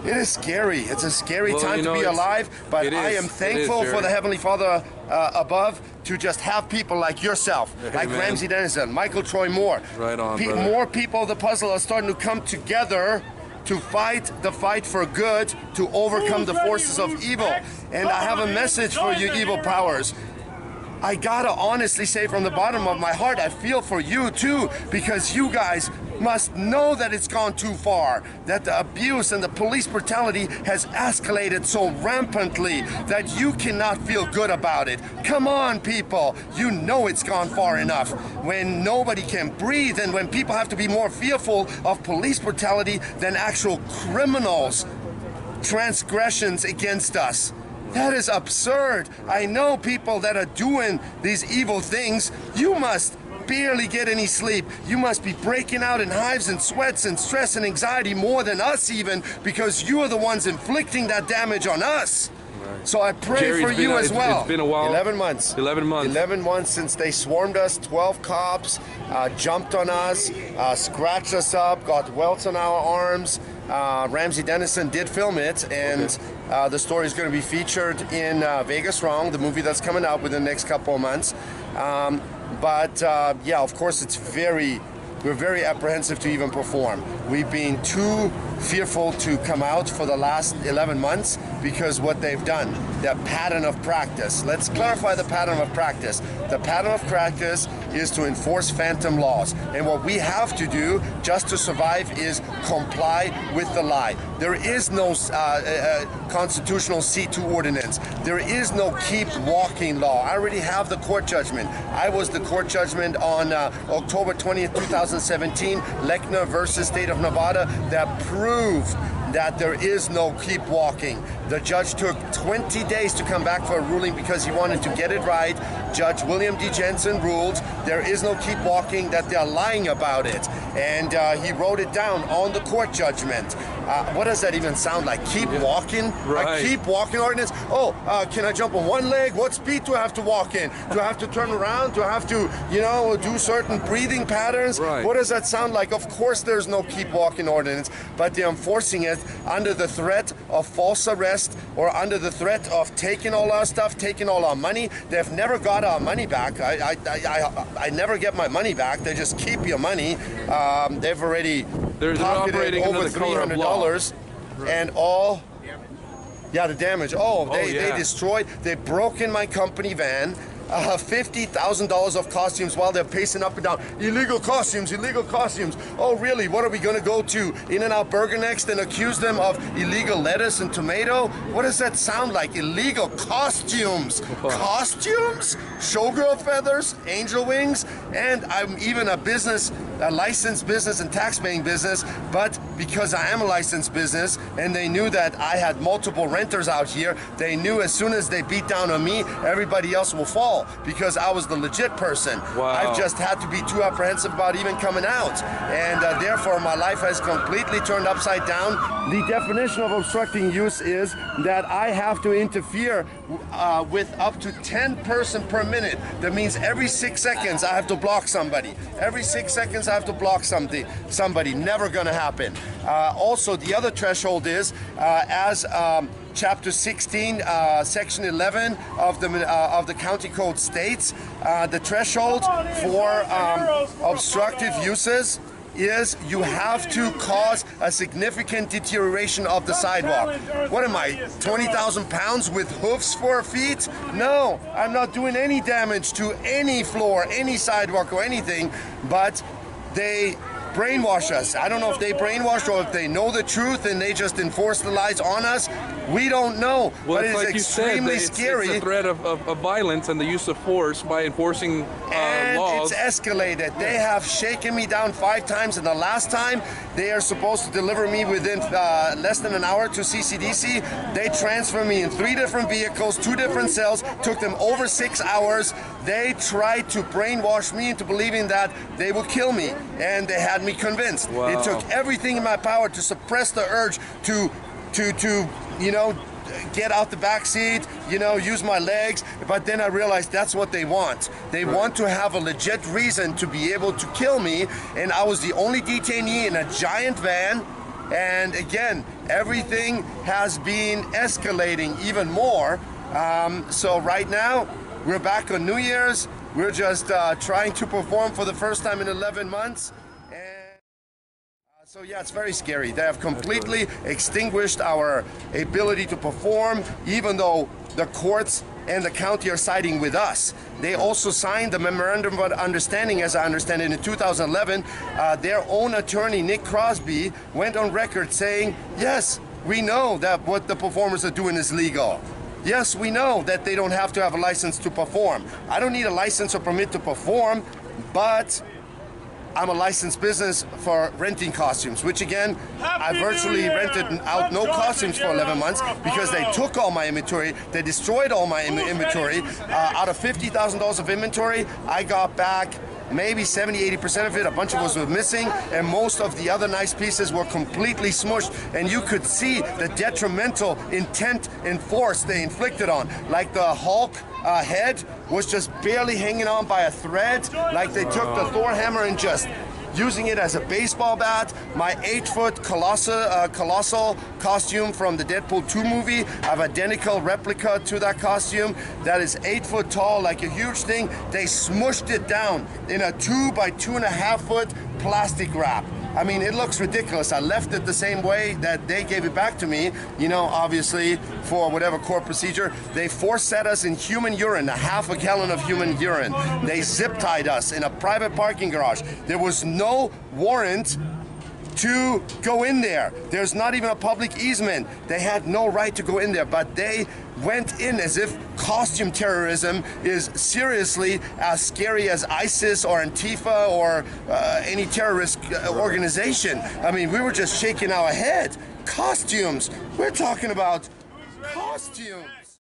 It is scary. It's a scary time to be alive, but I am thankful for the Heavenly Father above to just have people like yourself, like Ramsey Dennison, Michael Troy Moore. Right on, more people of the puzzle are starting to come together to fight the fight for good, to overcome the forces of evil. And I have a message for you evil powers. I gotta honestly say from the bottom of my heart, I feel for you too, because you guys must know that it's gone too far, that the abuse and the police brutality has escalated so rampantly that you cannot feel good about it. Come on, people, you know it's gone far enough. When nobody can breathe and when people have to be more fearful of police brutality than actual criminals' transgressions against us. That is absurd. I know people that are doing these evil things. You must barely get any sleep. You must be breaking out in hives and sweats and stress and anxiety more than us even, because you are the ones inflicting that damage on us. Right. So I pray for you as well. It's been a while. 11 months. 11 months. 11 months since they swarmed us. 12 cops jumped on us, scratched us up, got welts on our arms. Ramsey Dennison did film it, and the story is going to be featured in Vegas Wrong, the movie that's coming out within the next couple of months. Yeah, of course, we're very apprehensive to even perform. We've been too fearful to come out for the last 11 months because what they've done, the pattern of practice. Let's clarify the pattern of practice. The pattern of practice is to enforce phantom laws. And what we have to do just to survive is comply with the lie. There is no constitutional C2 ordinance. There is no keep walking law. I already have the court judgment. I was the court judgment on October 20th, 2017, Lechner versus State of Nevada, that proved that there is no keep walking. The judge took 20 days to come back for a ruling because he wanted to get it right. Judge William D. Jensen ruled there is no keep walking, that they're lying about it. And he wrote it down on the court judgment. What does that even sound like? Keep walking? Right. A keep walking ordinance? Oh, can I jump on one leg? What speed do I have to walk in? Do I have to turn around? Do I have to, do certain breathing patterns? Right. What does that sound like? Of course there's no keep walking ordinance, but they're enforcing it under the threat of false arrest or under the threat of taking all our stuff, taking all our money. They've never got our money back. I never get my money back. They just keep your money. They've already operating over $300 and all. Yeah, the damage. They destroyed. They broke in my company van. $50,000 of costumes while they're pacing up and down. Illegal costumes, illegal costumes. Oh, really? What are we going to go to In-N-Out Burger next and accuse them of illegal lettuce and tomato? What does that sound like? Illegal costumes. Costumes? Showgirl feathers, angel wings, and I'm even a licensed business and tax-paying business, but because I am a licensed business and they knew that I had multiple renters out here, they knew as soon as they beat down on me, everybody else will fall because I was the legit person. Wow. I've just had to be too apprehensive about even coming out, and therefore my life has completely turned upside down. The definition of obstructing use is that I have to interfere with up to 10 persons per minute. That means every 6 seconds I have to block somebody. Every 6 seconds I have to block somebody. Never gonna happen. Also, the other threshold is as Chapter 16, Section 11 of the County Code states, the threshold for obstructive uses is you have to cause a significant deterioration of the sidewalk. What am I, 20,000 pounds with hoofs for feet? No, I'm not doing any damage to any floor, any sidewalk or anything, but they brainwash us. I don't know if they brainwash or if they know the truth and they just enforce the lies on us. We don't know, well, but it's like extremely scary. It's a threat of violence and the use of force by enforcing and laws. It's escalated. They have shaken me down 5 times, and the last time they are supposed to deliver me within less than an hour to CCDC. They transferred me in 3 different vehicles, 2 different cells, took them over 6 hours. They tried to brainwash me into believing that they would kill me, and they had me convinced. Wow. It took everything in my power to suppress the urge to get out the back seat, use my legs, but then I realized that's what they want. They want to have a legit reason to be able to kill me, and I was the only detainee in a giant van And again, everything has been escalating even more. So right now, we're back on New Year's. We're just trying to perform for the first time in 11 months. And so yeah, it's very scary. They have completely extinguished our ability to perform, even though the courts and the county are siding with us. They also signed the memorandum of understanding, as I understand it, in 2011. Their own attorney, Nick Crosby, went on record saying, yes, we know that what the performers are doing is legal. Yes, we know that they don't have to have a license to perform. I don't need a license or permit to perform, but I'm a licensed business for renting costumes, which again, I virtually rented out no costumes for 11 months because they took all my inventory, they destroyed all my inventory. Out of $50,000 of inventory, I got back maybe 70–80% of it. A bunch of us were missing, and most of the other nice pieces were completely smushed, and you could see the detrimental intent and force they inflicted on. Like the Hulk head was just barely hanging on by a thread, like they took the Thor hammer and just using it as a baseball bat. My 8-foot colossal costume from the Deadpool 2 movie, I have identical replica to that costume that is 8 foot tall, like a huge thing. They smushed it down in a 2 by 2.5 foot plastic wrap. I mean, it looks ridiculous. I left it the same way that they gave it back to me, you know, obviously for whatever court procedure. They force-fed us in human urine, a half a gallon of human urine. They zip-tied us in a private parking garage. There was no warrant to go in there. There's not even a public easement. They had no right to go in there, but they went in as if costume terrorism is seriously as scary as ISIS or Antifa or any terrorist organization. I mean, we were just shaking our head. Costumes. We're talking about costumes.